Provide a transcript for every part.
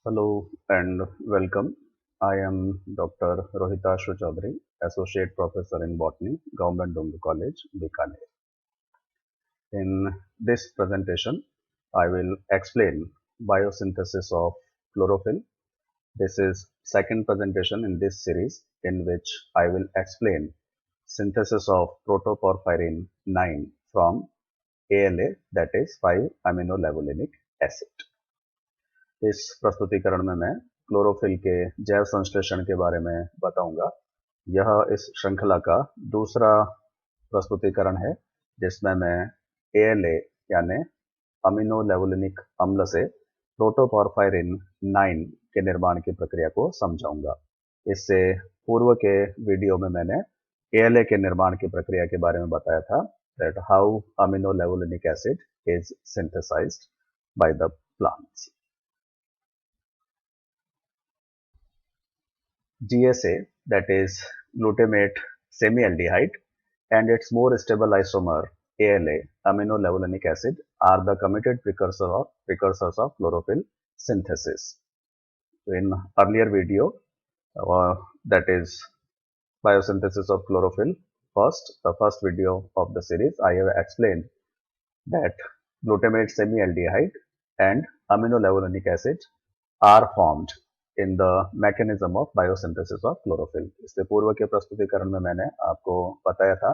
Hello and welcome. I am Dr. Rohitashu Chaudhary, Associate Professor in Botany, Government Dunga College, Bikaner. In this presentation, I will explain biosynthesis of chlorophyll. This is second presentation in this series in which I will explain synthesis of protoporphyrin 9 from ALA, that is 5-aminolevulinic acid. इस प्रस्तुतिकरण में मैं chlorophyll के जैव संश्लेषण के बारे में बताऊंगा। यह इस श्रृंखला का दूसरा प्रस्तुतिकरण है जिसमें मैं ALA यानी अमीनो लेवुलिनिक अम्ल से प्रोटोपोरफायरिन 9 के निर्माण की प्रक्रिया को समझाऊंगा। इससे पूर्व के वीडियो में मैंने ALA के निर्माण की प्रक्रिया के बारे में बताया था, that how amino levulinic acid is synthesized by the plants. GSA, that is glutamate semialdehyde, and its more stable isomer ALA, amino levulinic acid, are the committed precursors of chlorophyll synthesis. So in earlier video, that is biosynthesis of chlorophyll, the first video of the series, I have explained that glutamate semialdehyde and amino levulinic acid are formed in the mechanism of biosynthesis of chlorophyll. इससे पूर्व के प्रस्तुतिकरण में मैंने आपको बताया था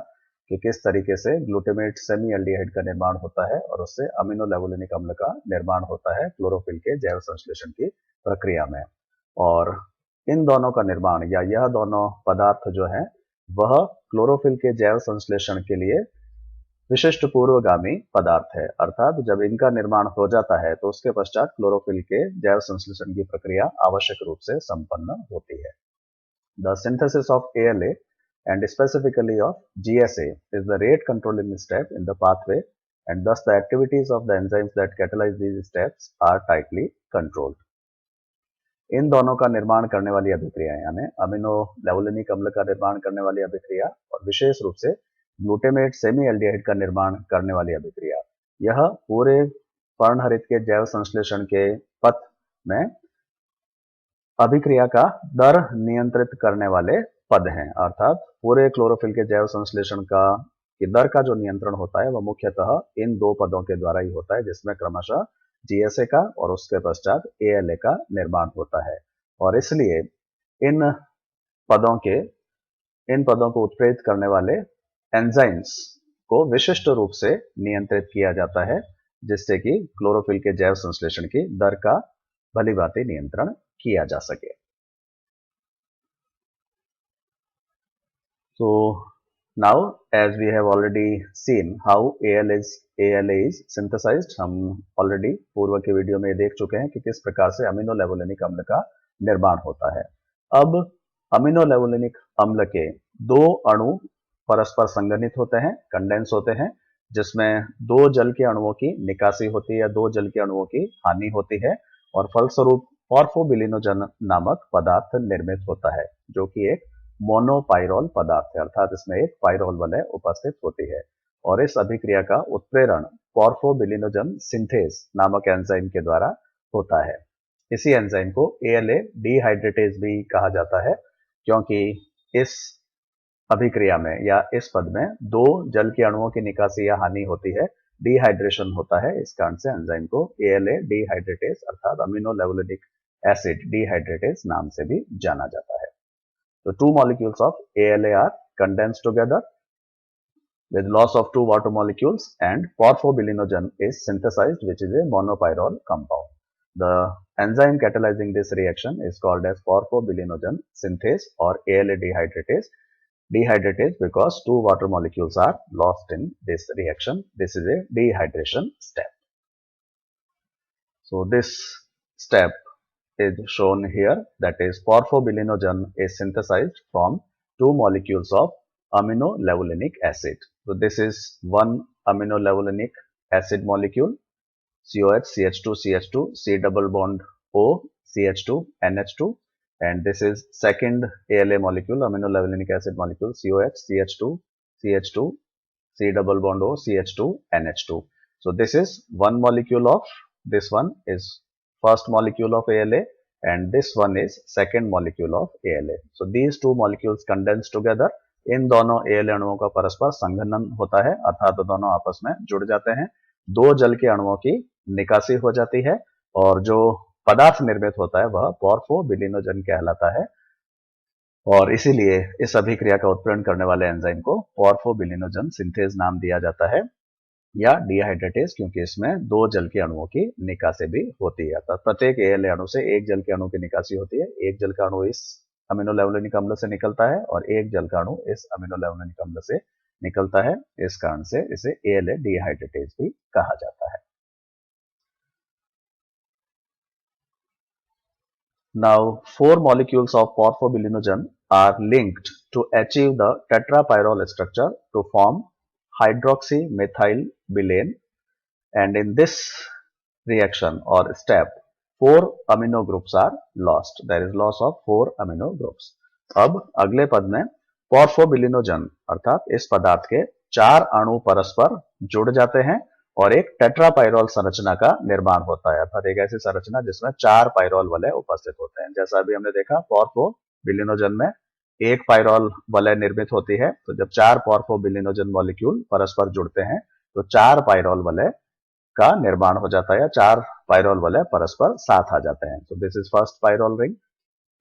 कि किस तरीके से ग्लूटामेट सेमी एल्डिहाइड का निर्माण होता है और उससे अमीनो लेवुलिनिक अम्ल का निर्माण होता है क्लोरोफिल के जैव संश्लेषण की प्रक्रिया में। और इन दोनों का निर्माण या यह दोनों पदार्थ जो है वह क्लोरोफिल के जैव संश्लेषण के लिए विशिष्ट पूर्वगामी पदार्थ है, अर्थात जब इनका निर्माण हो जाता है तो उसके पश्चात क्लोरोफिल के जैव संश्लेषण की प्रक्रिया आवश्यक रूप से संपन्न होती है। The synthesis of ALA and specifically of GSA is the rate controlling step in the pathway, and thus the activities of the enzymes that catalyze these steps are tightly controlled. इन दोनों का निर्माण करने वाली अभिक्रिया यानी अमीनो लेवुलिनिक अम्ल का निर्माण करने वाली अभिक्रिया और विशेष रूप से ग्लूटामेट सेमी एल्डिहाइड का निर्माण करने वाली अभिक्रिया, यह पूरे पर्णहरित के जैव संश्लेषण के पथ में अभिक्रिया का दर नियंत्रित करने वाले पद हैं। अर्थात पूरे क्लोरोफिल के जैव संश्लेषण का दर का जो नियंत्रण होता है वह मुख्यतः इन दो पदों के द्वारा ही होता है, जिसमें क्रमशः GSA का और उसके पश्चात ALA का निर्माण होता है। और इसलिए इन पदों को उत्प्रेरित करने वाले एंजाइम्स को विशिष्ट रूप से नियंत्रित किया जाता है, जिससे कि क्लोरोफिल के जैव संश्लेषण की दर का भलीभांति नियंत्रण किया जा सके। So now as we have already seen how ALA is synthesized, हम ऑलरेडी पूर्व के वीडियो में देख चुके हैं कि किस प्रकार से अमीनो लेवुलिनिक अम्ल का निर्माण होता है। अब अमीनो लेवुलिनिक अम्ल के दो अणु परस्पर संघनित होते हैं, कंडेंस होते हैं, जिसमें दो जल के अणुओं की निकासी होती है, दो जल के अणुओं की हानि होती है और फलस्वरूप पॉर्फोबिलिनोजन नामक पदार्थ निर्मित होता है, जो कि एक मोनोपाइरोल पदार्थ है, अर्थात इसमें एक पाइरोल वलय उपस्थित होती है। और इस अभिक्रिया का उत्प्रेरण पॉर्फोबिलिनोजन सिंथेज नामक एंजाइम के द्वारा होता है। इसी एंजाइम को ALA डिहाइड्रेटेज भी कहा जाता है, क्योंकि इस अभिक्रिया में या इस पद में दो जल के अणुओं की निकासी या हानि होती है, डिहाइड्रेशन होता है। इस कारण से एंजाइम को ALA डिहाइड्रेटेज अर्थात अमीनो लेवुलिनिक एसिड डिहाइड्रेटेज नाम से भी जाना जाता है। तो two molecules of ALA are condensed together with loss of two water molecules, and porphobilinogen is synthesized, which is a monopyrrole compound. The enzyme catalyzing this reaction is called as porphobilinogen synthase or ALA dehydratase because two water molecules are lost in this reaction. This is a dehydration step. So this step is shown here, that is porphobilinogen is synthesized from two molecules of amino levulinic acid. So this is one amino levulinic acid molecule, COH, CH2, CH2, C double bond O, CH2, NH2, and this is second ALA molecule, amino levulinic acid molecule, COH, CH2, CH2, C double bond O, CH2, NH2. So this is one molecule of, this one is first molecule of ALA, and this one is second molecule of ALA. So these two molecules condense together. इन दोनों ALA अणुओं का परस्पर संघनन होता है, अर्थात दोनों आपस में जुड़ जाते हैं, दो जल के अणुओं की निकासी हो जाती है और जो पदार्थ निर्मित होता है वह पोर्फोबिलिनोजन कहलाता है और इसीलिए इस अभिक्रिया का उत्प्रेरण करने वाले एंजाइम को पोर्फोबिलिनोजन सिंथेज नाम दिया जाता है या डिहाइड्रेटेज, क्योंकि इसमें दो जल के अणुओं की निकासी भी होती है। अर्थात प्रत्येक ALA अणु से एक जल के अणु की निकासी होती है, एक जल का अणु इस अमीनो लेवुलिनिक अम्ल से निकलता है और एक जल का अणु इस अमीनो लेवुलिनिक अम्ल से निकलता है। इस कारण से इसे ALA डिहाइड्रेटेज भी कहा जाता है। Now, 4 molecules of porphobilinogen are linked to achieve the tetrapyrrole structure to form hydroxymethylbilane, and in this reaction or step 4 amino groups are lost. There is loss of 4 amino groups. अब अगले पद में पोर्फोबिलिनोजन अर्थात इस पदार्थ के 4 अणु परस्पर जुड़ जाते हैं और एक टेट्रापाइरोल संरचना का निर्माण होता है, अर्थात एक ऐसी संरचना जिसमें 4 पाइरोल वलय उपस्थित होते हैं। जैसा अभी हमने देखा पोर्फोबिलिनोजन में एक पाइरोल वलय निर्मित होती है, तो जब 4 पोर्फोबिलिनोजन मॉलिक्यूल परस्पर जुड़ते हैं तो 4 पाइरोल वलय का निर्माण हो जाता है, 4 पाइरोल वलय परस्पर साथ आ जाते हैं। तो this is first pyrrole ring,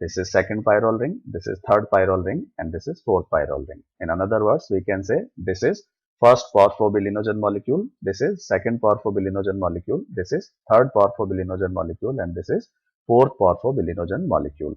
this is second pyrrole ring, this is third pyrrole ring, and this is fourth pyrrole ring. In another words, we can say this is first porphobilinogen molecule, this is second porphobilinogen molecule, this is third porphobilinogen molecule, and this is fourth porphobilinogen molecule.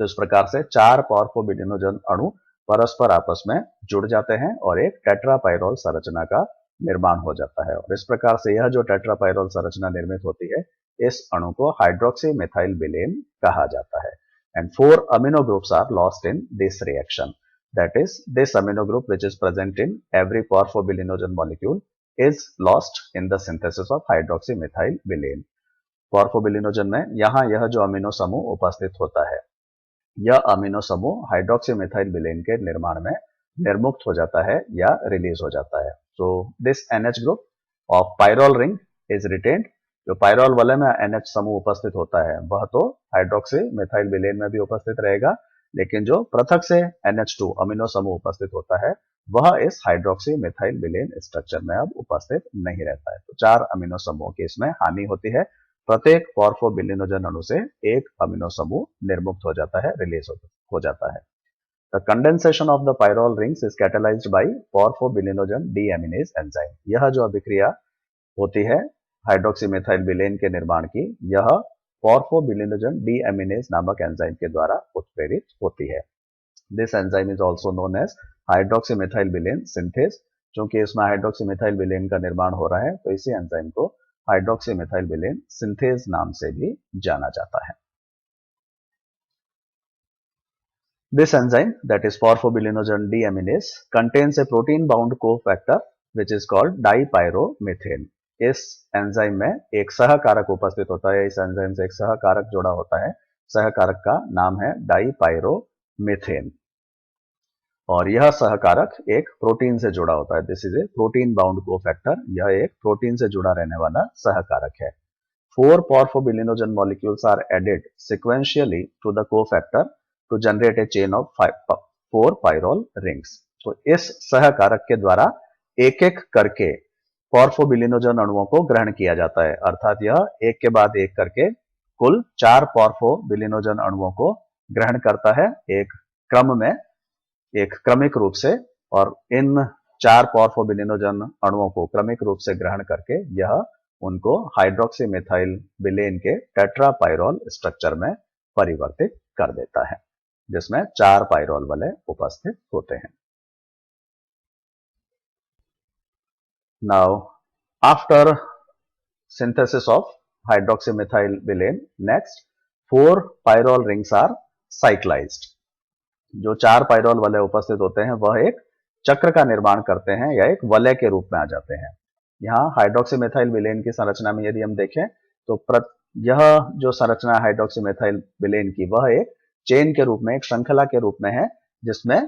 तो इस प्रकार से 4 पोर्फोबिलिनोजन अणु परस्पर आपस में जुड़ जाते हैं और एक टेट्रापाइरोल संरचना का निर्माण हो जाता है और इस प्रकार से यह जो टेट्रापाइरोल संरचना निर्मित होती है इस अणु को हाइड्रोक्सीमेथाइलबिलेन कहा जाता है। And 4 amino groups are lost in this reaction. That is, this amino group which is present in every porphobilinogen molecule is lost in the synthesis of hydroxymethylbilane. पोर्फोबिलिनोजन में यहाँ यह जो अमीनो समूह उपस्थित होता है यह अमीनो समूह हाइड्रोक्सीमेथाइलबिलेन के निर्माण में निर्मुक्त हो जाता है या रिलीज हो जाता है। So this NH group of pyrrole ring is retained. जो पाइरोल वलय में NH समूह उपस्थित होता है वह तो हाइड्रोक्सी मेथाइलबिलेन में भी उपस्थित रहेगा, लेकिन जो पृथक से NH2 अमीनो समूह उपस्थित होता है वह इस हाइड्रोक्सी मेथाइलबिलेन स्ट्रक्चर में अब उपस्थित नहीं रहता है। तो 4 अमीनो समूह की इसमें हानि होती है, प्रत्येक पोर्फोबिलिनोजन अणु से एक अमीनो समूह निर्मुक्त हो जाता है, रिलीज हो जाता है। The condensation of the pyrrole rings is catalyzed by porphobilinogen deaminase enzyme. यह जो अभिक्रिया होती है हाइड्रोक्सीमेथाइलबिलेन के निर्माण की यह पोर्फोबिलिनोजन डीएमिनेज नामक एंजाइम के द्वारा उत्प्रेरित होती है। This enzyme is also known as hydroxymethylbilane synthase. क्योंकि इसमें हाइड्रोक्सीमेथाइलबिलेन का निर्माण हो रहा है तो इसी एंजाइम को हाइड्रोक्सीमेथाइलबिलेन सिंथेज नाम से भी जाना जाता है। This enzyme, that is porphobilinogen deaminase, contains a protein-bound cofactor which is called dipyromethane. इस एंजाइम में एक सहकारक उपस्थित होता है, इस एंजाइम से एक सहकारक जुड़ा होता है, सहकारक का नाम है डाइपाइरोमेथेन और यह सहकारक एक प्रोटीन से जुड़ा होता है। This is A protein bound cofactor, यह एक प्रोटीन से जुड़ा रहने वाला सहकारक है। 4 porphobilinogen molecules are added sequentially to the cofactor to generate a chain of 4 pyrrole rings. तो इस सहकारक के द्वारा एक एक करके पोर्फोबिलिनोजन अणुओं को ग्रहण किया जाता है, अर्थात यह एक के बाद एक करके कुल 4 पोर्फोबिलिनोजन अणुओं को ग्रहण करता है एक क्रम में, एक क्रमिक रूप से, और इन 4 पोर्फोबिलिनोजन अणुओं को क्रमिक रूप से ग्रहण करके यह उनको हाइड्रोक्सीमेथाइलबिलेन के टेट्रापाइरोल स्ट्रक्चर में परिवर्तित कर देता है जिसमें 4 पाइरोल वलय उपस्थित होते हैं। Now, after synthesis of hydroxymethylbilane, next 4 pyrrole rings are cyclized. जो 4 पाइरोल वलय उपस्थित होते हैं वह एक चक्र का निर्माण करते हैं या एक वलय के रूप में आ जाते हैं। यहाँ हाइड्रोक्सीमेथाइलबिलेन की संरचना में यदि हम देखें तो यह जो संरचना है हाइड्रोक्सीमेथाइलबिलेन की वह एक चेन के रूप में, एक श्रृंखला के रूप में है जिसमें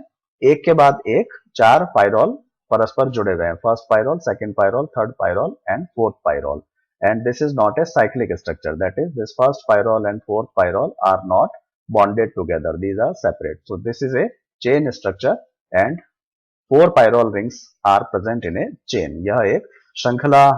एक के बाद एक 4 पाइरोल परस्पर जुड़े हुए हैं, first pyrrole, second pyrrole, third pyrrole and fourth pyrrole. and this is not a cyclic structure. That is, this first pyrrole and fourth pyrrole are not bonded together. These are separate. So this is a chain structure and 4 pyrrole rings are present in a chain. यह एक श्रृंखला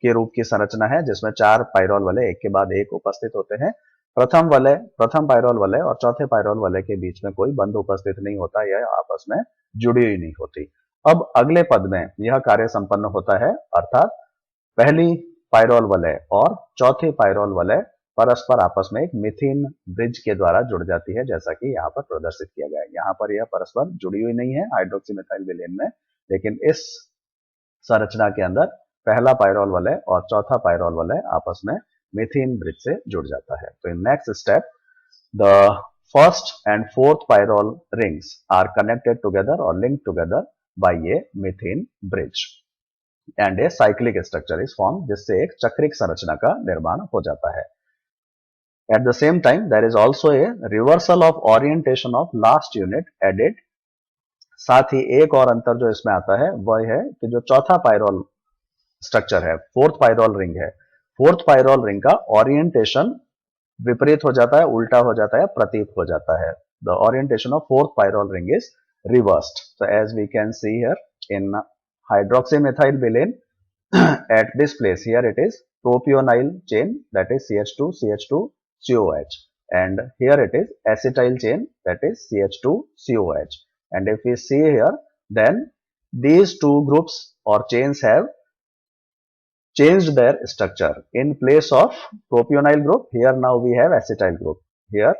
के रूप की संरचना है जिसमें 4 pyrrole वलय एक के बाद एक उपस्थित होते हैं। प्रथम पायरोल वलय और चौथे पायरोल वलय के बीच में कोई बंध उपस्थित नहीं होता, यह आपस में जुड़ी हुई नहीं होती। अब अगले पद में यह कार्य संपन्न होता है, अर्थात पहली पायरोल वलय और चौथी पायरोल वलय परस्पर आपस में एक मीथेन ब्रिज के द्वारा जुड़ जाती है, जैसा कि यहाँ पर प्रदर्शित किया गया है। यहाँ पर यह परस्पर जुड़ी हुई नहीं है हाइड्रोक्सी मिथाइल विलेन में, लेकिन इस संरचना के अंदर पहला पायरोल वलय और चौथा पायरोल वलय आपस में मीथेन ब्रिज से जुड़ जाता है। तो in next step the first and fourth pyrrole rings are connected together और linked together by a methane bridge and a cyclic structure is form, जिससे एक चक्रिक संरचना का निर्माण हो जाता है। At the same time there is also a reversal of orientation of last unit added. साथ ही एक और अंतर जो इसमें आता है वह है कि जो चौथा पायरोल स्ट्रक्चर है, फोर्थ पायरोल रिंग है, फोर्थ पायरोल रिंग का ओरिएंटेशन विपरीत हो जाता है, उल्टा हो जाता है, प्रतीत हो जाता है। The orientation of fourth pyrrole ring is reversed. So as we can see here in hydroxymethyl at this place, here it is propionyl chain, that is CH2 CH2 COH, and here it is acetyl chain, that is CH2 COH. And if we see here, then these two groups or chains have changed their structure. In place of propionyl group, here now we have acetyl group. Here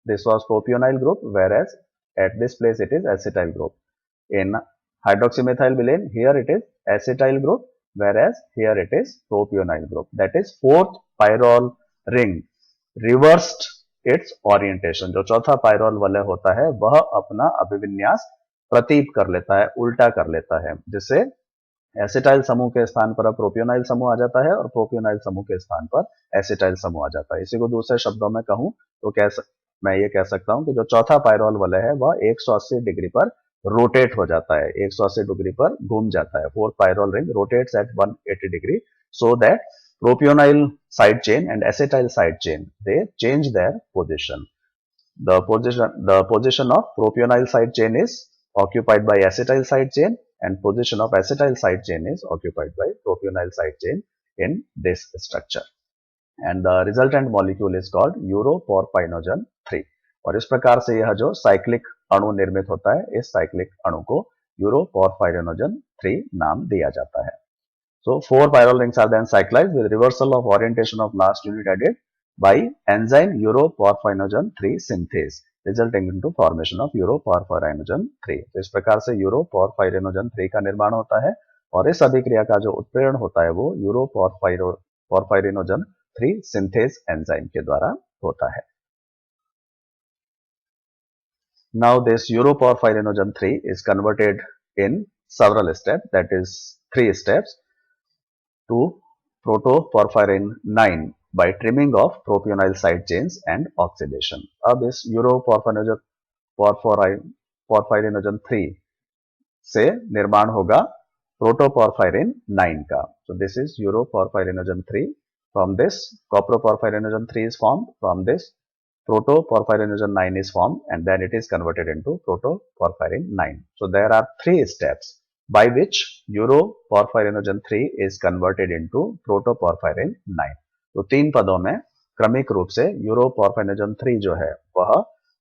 this was propionyl group, whereas at this place it is acetyl group. In hydroxymethylbilane, here it is acetyl group, whereas here it is propionyl group. That is fourth pyrrole ring reversed its orientation. जो चौथा pyrrole वलय होता है वह अपना अभिविन्यास प्रतीत कर लेता है, उल्टा कर लेता है, जिससे एसिटाइल समूह के स्थान पर अब प्रोपियोनाइल समूह आ जाता है और प्रोपियोनाइल समूह के स्थान पर एसिटाइल समूह आ जाता है। इसी को दूसरे शब्दों में कहूं तो मैं ये कह सकता हूं कि जो चौथा पायरोल वलय है वह 180 डिग्री पर रोटेट हो जाता है, 180 डिग्री पर घूम जाता है। Fourth pyrrole ring rotates at 180 degree so that propionyl side chain and acetyl side chain, they change their position. The position of propionyl side chain is occupied by acetyl side chain, and position of acetyl side chain is occupied by propionyl side chain in this structure. And the resultant molecule is called uroporphyrinogen 3. और इस प्रकार से यह जो cyclic अणु निर्मित होता है, इस साइक्लिक अणु को uroporphyrinogen 3 नाम दिया जाता है। So 4 pyrrole rings are then cyclized with reversal of orientation of last unit added by enzyme uroporphyrinogen 3 synthase, resulting into formation of uroporphyrinogen 3. तो इस प्रकार से uroporphyrinogen 3 का निर्माण होता है और इस अभिक्रिया का जो उत्प्रेरण होता है वो uroporphyrinogen 3 synthase एंजाइम के द्वारा होता है। Now this uroporphyrinogen 3 is converted in several steps, that is 3 steps, to protoporphyrin 9 by trimming of propionyl side chains and oxidation. अब इस uroporphyrinogen 3 से निर्माण होगा protoporphyrin 9 का. So this is uroporphyrinogen 3. From this coproporphyrinogen 3 is formed. From this protoporphyrin 9 is formed, and then it is converted into protoporphyrin 9. So there are 3 steps by which uroporphyrinogen 3 is converted into protoporphyrin 9. तो 3 पदों में क्रमिक रूप से uroporphyrinogen 3 जो है वह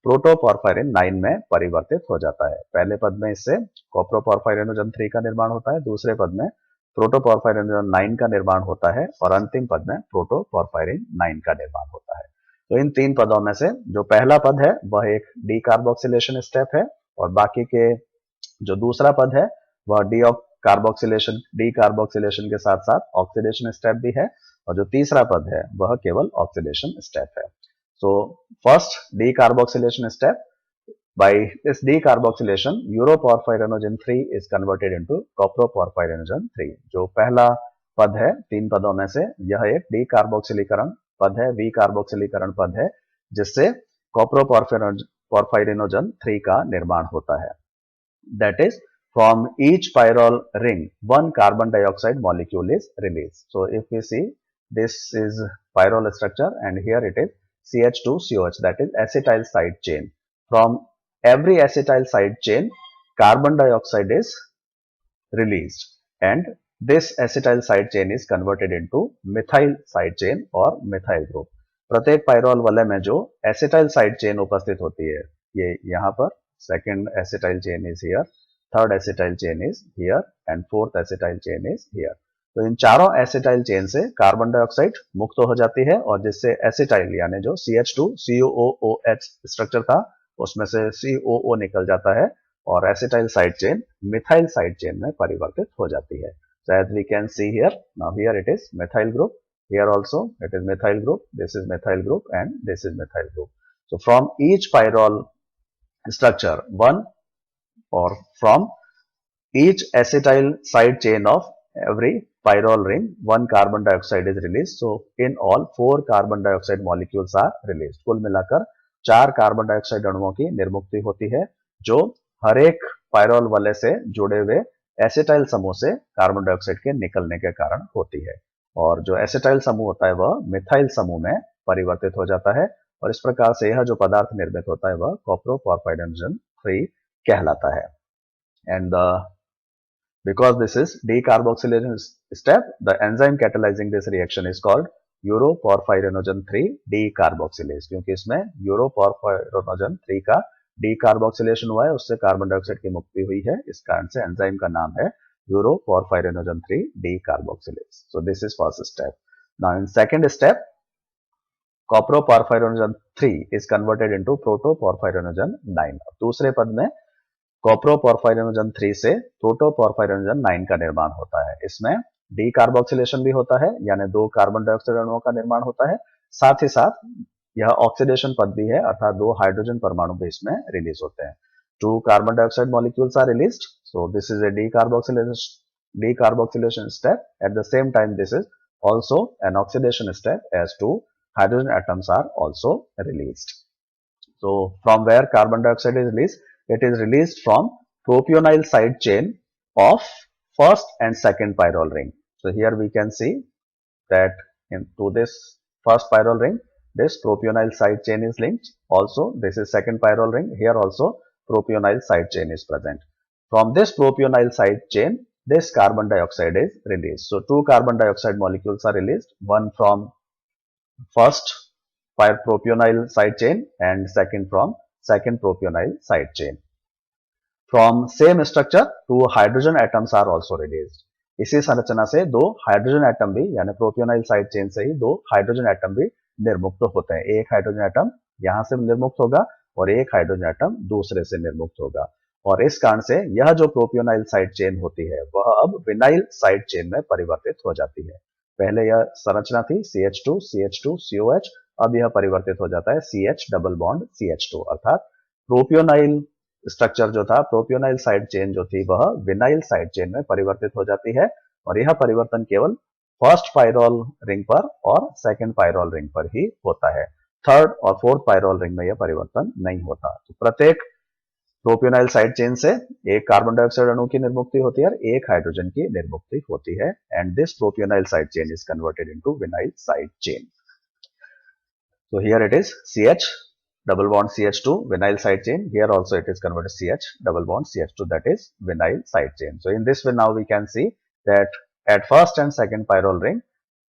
प्रोटोपोरफायरिन 9 में परिवर्तित हो जाता है। पहले पद में इससे कोप्रोपोरफायरिनोजन 3 का निर्माण होता है, दूसरे पद में प्रोटोपोरफायरिनोजन 9 का निर्माण होता है और अंतिम पद में प्रोटोपोरफायरिन 9 का निर्माण होता है। तो इन 3 पदों में से जो पहला पद है वह एक डीकार्बोक्सिलेशन स्टेप है और बाकी के जो दूसरा पद है वह डीकार्बोक्सिलेशन के साथ साथ ऑक्सीडेशन स्टेप भी है और जो तीसरा पद है वह केवल ऑक्सीडेशन स्टेप है। So first decarboxylation step, by this decarboxylation uroporphyrinogen 3 is converted into coproporphyrinogen 3. जो पहला पद है 3 पदों में से यह एक डीकार्बोक्सिलीकरण पद है, विकार्बोक्सिलीकरण पद है जिससे कोप्रोपोरफायरिनोजन 3 का निर्माण होता है। That is From each pyrrole ring, one carbon dioxide molecule is released. So if we see, this is pyrrole structure and here it is CH2COH, that is acetyl side chain. From every acetyl side chain, carbon dioxide is released and this acetyl side chain is converted into methyl side chain or methyl group. प्रत्येक pyrrole वाले में जो acetyl side chain उपस्थित होती है, ये यहाँ पर second acetyl chain is here, third acetyl chain is here and fourth acetyl chain is here. तो इन चारों एसिटाइल चेन से कार्बन डाइऑक्साइड मुक्त हो जाती है और जिससे एसिटाइल यानी जो CH2COOH स्ट्रक्चर था उसमें से COO निकल जाता है और acetyl side chain methyl side chain में परिवर्तित हो जाती है. So as we can see here, now here it is methyl group, here also it is methyl group, this is methyl group and this is methyl group. So from each pyrrole structure, one or from each acetyl side chain of every pyrrole ring, one carbon dioxide is released. So in all 4 carbon dioxide molecules are released. कुल मिलाकर 4 carbon dioxide अणुओं की निर्मुक्ति होती है जो हर एक pyrrole वाले से जुड़े हुए एसिटाइल समूह से कार्बन डाइऑक्साइड के निकलने के कारण होती है और जो एसिटाइल समूह होता है वह मिथाइल समूह में परिवर्तित हो जाता है और इस प्रकार से यह जो पदार्थ निर्मित होता है वह कॉप्रोपोरफायरिनोजन 3 कहलाता है. And because this is decarboxylation step, the enzyme catalyzing this reaction is called uroporphyrinogen 3 decarboxylase, क्योंकि इसमें uroporphyrinogen 3 का डीकार्बोक्सिलेशन हुआ है, उससे कार्बन डाइऑक्साइड की मुक्ति हुई है. इस कारण से एंजाइम का नाम है uroporphyrinogen 3 decarboxylase. So this is first step. Now in second step, coproporphyrinogen 3 is converted into protoporphyrinogen 9. दूसरे पद में कॉप्रोपोरफायरिनोजन 3 से प्रोटोपोरफायरिनोजन 9 का निर्माण होता है. इसमें डीकार्बोक्सिलेशन भी होता है यानी 2 कार्बन डाइऑक्साइड अणुओं का निर्माण होता है, साथ ही साथ यह ऑक्सीडेशन पद भी है अर्थात 2 हाइड्रोजन परमाणु भी इसमें रिलीज होते हैं. 2 carbon dioxide molecules are released. So this is a decarboxylation step. At the same time, this is also an oxidation step as 2 hydrogen atoms are also released. So from where carbon dioxide is released? It is released from propionyl side chain of first and second pyrrole ring. So here we can see that into this first pyrrole ring, this propionyl side chain is linked. Also, this is second pyrrole ring. Here also propionyl side chain is present. From this propionyl side chain, this carbon dioxide is released. So 2 carbon dioxide molecules are released. One from first propionyl side chain and second from second propionyl side chain. From same structure, 2 hydrogen atoms are also released. इसी संरचना से 2 hydrogen atom भी यानी प्रोपियोनाइल side chain से ही 2 hydrogen atom भी निर्मुक्त होते हैं. एक हाइड्रोजन एटम यहां से निर्मुक्त होगा और एक हाइड्रोजन एटम दूसरे से निर्मुक्त होगा और इस कारण से यह जो प्रोपियोनाइल साइड चेन होती है वह अब विनाइल साइड चेन में परिवर्तित हो जाती है. पहले यह संरचना थी CH2CH2COH, अब यह परिवर्तित हो जाता है CH डबल बॉन्ड CH2 अर्थात प्रोपियोनाइल स्ट्रक्चर जो था, प्रोपियोनाइल साइड चेन जो थी वह विनाइल साइड चेन में परिवर्तित हो जाती है और यह परिवर्तन केवल फर्स्ट पायरोल रिंग पर और सेकंड पायरोल रिंग पर ही होता है. थर्ड और फोर्थ पायरोल रिंग में यह परिवर्तन नहीं होता. तो प्रत्येक प्रोपियोनाइल साइड चेन से एक कार्बन डाइऑक्साइड अणु की निर्मुक्ति होती है और एक हाइड्रोजन की निर्मुक्ति होती है and this propionyl side chain is converted into vinyl side chain. So here it is CH double bond CH2 vinyl side chain. Here also it is converted CH double bond CH2, that is vinyl side chain. So in this way now we can see that at first and second pyrrole ring,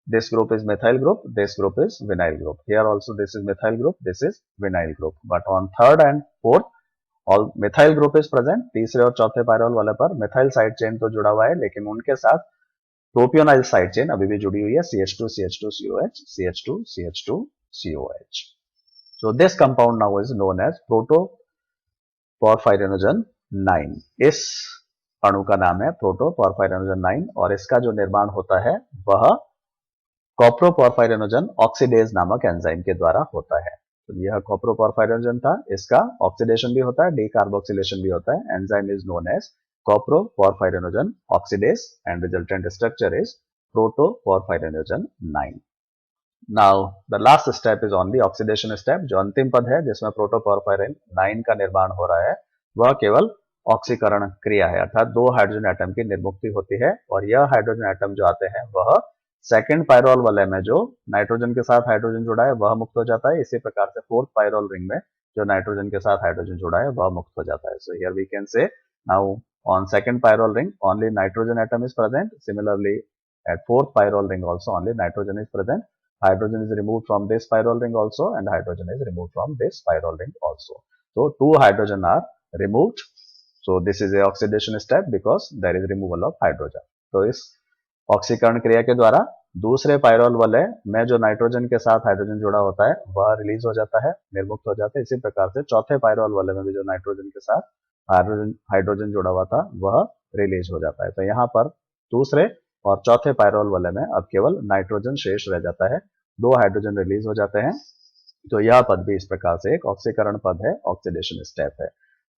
this group is methyl group, this group is vinyl group. Here also this is methyl group, this is vinyl group. But on third and fourth, all methyl group is present. तीसरे और चौथे pyrrole वाले पर methyl side chain तो जुड़ा हुआ है लेकिन उनके साथ प्रोपियोनाइल साइड चेन अभी भी जुड़ी हुई है CH2CH2COH CH2CH2COH. So this compound now is known as protoporphyrinogen 9. इस अणु का नाम है protoporphyrinogen 9 और इसका जो निर्माण होता है वह कॉप्रोपोरफायरिनोजन ऑक्सीडेज नामक एंजाइम के द्वारा होता है. तो यह कॉप्रोपोरफायरिनोजन था, इसका ऑक्सीडेशन भी होता है, डीकार्बोक्सिलेशन भी होता है. Enzyme is known as coproporphyrinogen oxidase and resultant structure is protoporphyrinogen 9. Now the last step is on the oxidation step. जो अंतिम पद है जिसमें प्रोटोपोरफायरिन 9 का निर्माण हो रहा है वह केवल ऑक्सीकरण क्रिया है, अर्थात दो हाइड्रोजन एटम की निर्मुक्ति होती है और यह हाइड्रोजन एटम जो आते हैं वह सेकंड पायरोल वलय में जो नाइट्रोजन के साथ हाइड्रोजन जुड़ा है वह मुक्त हो जाता है। इसी प्रकार से फोर्थ पायरोल रिंग में जो नाइट्रोजन के साथ हाइड्रोजन जुड़ा है वह मुक्त हो जाता है। So here we can say now on second pyrrole ring only nitrogen atom is present. Similarly at fourth pyrrole ring also only nitrogen is present. Hydrogen is removed from this pyrrole ring also and hydrogen is removed from this pyrrole ring also. So two hydrogen are removed. So this is a oxidation step because there is removal of hydrogen. तो इस ऑक्सीकरण क्रिया के द्वारा दूसरे pyrrole वलय में जो नाइट्रोजन के साथ हाइड्रोजन जुड़ा होता है वह रिलीज हो जाता है, निर्मुक्त हो जाता है। इसी प्रकार से चौथे पायरोल वलय में भी जो नाइट्रोजन के साथ हाइड्रोजन जुड़ा हुआ था वह रिलीज हो जाता है। तो यहाँ पर दूसरे और चौथे पायरोल वलय में अब केवल नाइट्रोजन शेष रह जाता है, दो हाइड्रोजन रिलीज हो जाते हैं। तो यह पद भी इस प्रकार से एक ऑक्सीकरण पद है, ऑक्सीडेशन स्टेप है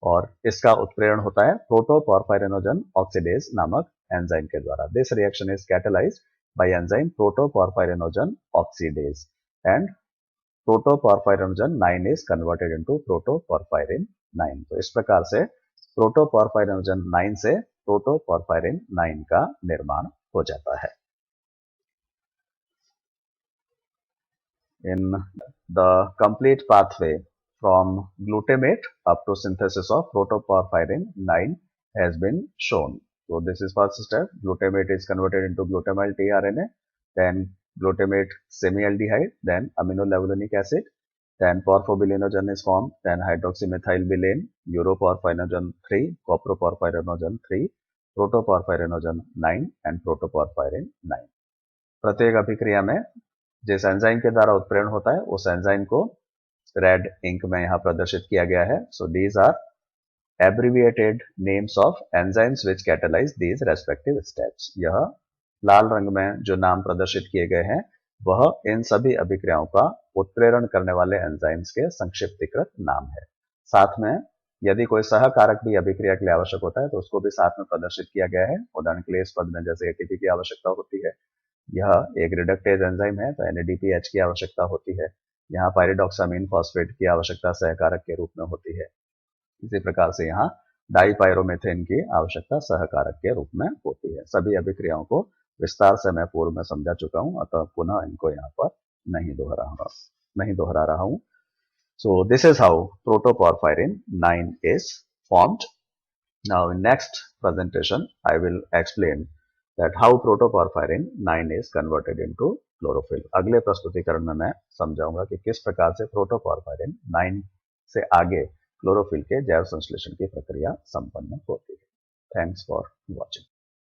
और इसका उत्प्रेरण होता है प्रोटोपोरफायरिनोजन ऑक्सीडेज नामक एंजाइम के द्वारा। This reaction is catalysed by enzyme protoporphyrinogen oxidase and protoporphyrinogen 9 is converted into protoporphyrin 9। तो इस प्रकार से प्रोटोपोरफायरिनोजन 9 से प्रोटोपोरफायरिन 9 का निर्माण हो जाता है। In the complete pathway from glutamate up to synthesis of protoporphyrin 9 has been shown. So this is first step. Glutamate is converted into glutamal tRNA, then glutamate semialdehyde, then aminolevulinic acid, then porphobilinogen is formed, then hydroxymethylbilane, uroporphyrinogen 3, coproporphyrinogen 3, protoporphyrinogen 9 and protoporphyrin 9। प्रत्येक अभिक्रिया में जिस enzyme के द्वारा उत्प्रेरण होता है उस enzyme को रेड इंक में यहाँ प्रदर्शित किया गया है। So these are abbreviated names of enzymes which catalyse these respective steps. यह लाल रंग में जो नाम प्रदर्शित किए गए हैं वह इन सभी अभिक्रियाओं का उत्प्रेरण करने वाले एंजाइम्स के संक्षिप्तीकृत नाम है। साथ में यदि कोई सहकारक भी अभिक्रिया के लिए आवश्यक होता है तो उसको भी साथ में प्रदर्शित किया गया है। उदाहरण के लिए इस पद में जैसे एटीपी की आवश्यकता होती है, यह एक रिडक्टेज एंजाइम है तो NADPH की आवश्यकता होती है। यहाँ पायरिडॉक्सामीन फॉस्फेट की आवश्यकता सहकारक के रूप में होती है। इसी प्रकार से यहाँ डाइपायरोमेथेन की आवश्यकता सहकारक के रूप में होती है। सभी अभिक्रियाओं को विस्तार से मैं पूर्व में समझा चुका हूँ, अतः पुनः इनको यहाँ पर नहीं दोहरा रहा हूँ। So this is how protoporphyrin 9 is formed. Now in next presentation I will explain that how protoporphyrin 9 is converted into chlorophyll। अगले प्रस्तुतिकरण में मैं समझाऊंगा कि किस प्रकार से प्रोटोपोरफायरिन 9 से आगे क्लोरोफिल के जैव संश्लेषण की प्रक्रिया संपन्न होती है। Thanks for watching.